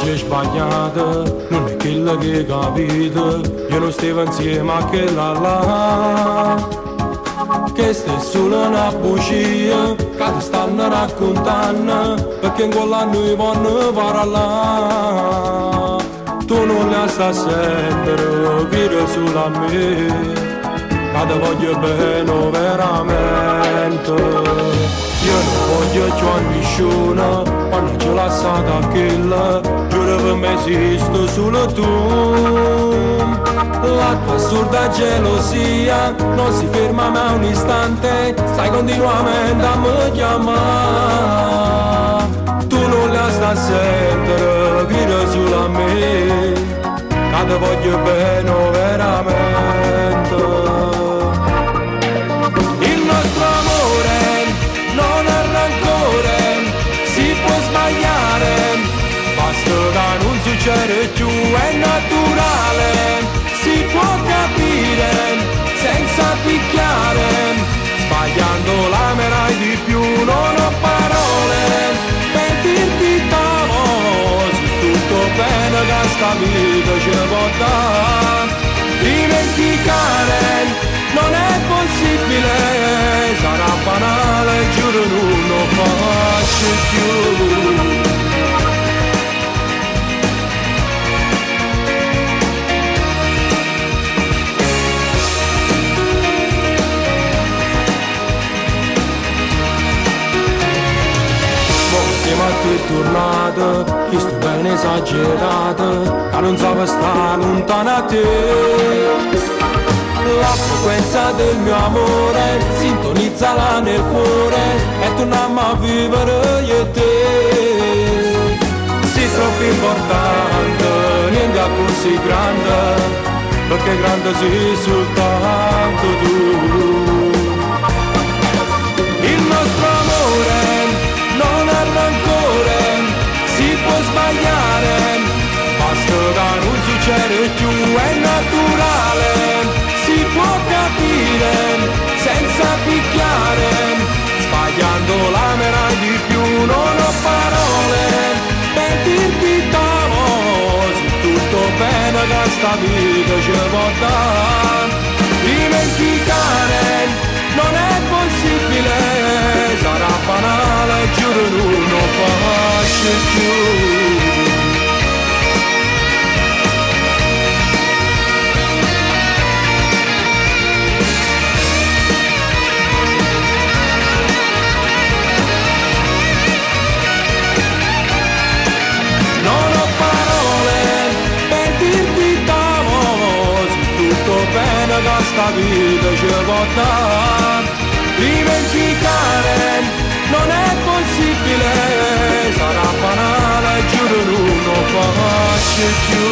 Che è sbagliata, non è quella che capito, io non stavo insieme a quella là. Che stai solo una bugia, che ti stanno raccontando, perché in quell'anno io vanno parlare. Tu non la stai a sentire, grida solo a me, che ti voglio bene veramente. Io non voglio più a nessuno, quando ci ho lasciato a quella, giuro per me esiste solo tu. La tua assurda gelosia non si ferma mai un istante, stai continuamente a mi chiamare. Tu non la stai a sentire, grida solo a me, che ti voglio bene veramente. Il nostro amore non ha rancore, si può sbagliare, basta che non succede più, è naturale, si può capire senza picchiare, sbagliando l'amerai di più, non ho parole per dirti t'amo, se tutto bene che sta vita ce può dare, dimenticare non è possibile, sarà banale, giuro non lo faccio più. Insieme a te è tornata, che sto bene esagerata, che non sape stare lontana a te. La frequenza del mio amore sintonizzala nel cuore e torniamo a vivere io e te. Sei troppo importante, niente è così grande, perché grande sei soltanto tu. Il nostro amore non ha rancore, si può sbagliare, basta che non succede più, è naturale, si può capire senza picchiare, sbagliando l'amerai di più, non ho parole per dirti t'amo, se tutto bene che sta vita ce può dare, dimenticare non è possibile, sarà banale, giuro non lo faccio più. Non ho parole per dirti t'amo, se tutto bene che sta vita ce può dare, dimenticare non è possibile, sarà banale, giuro non lo faccio più.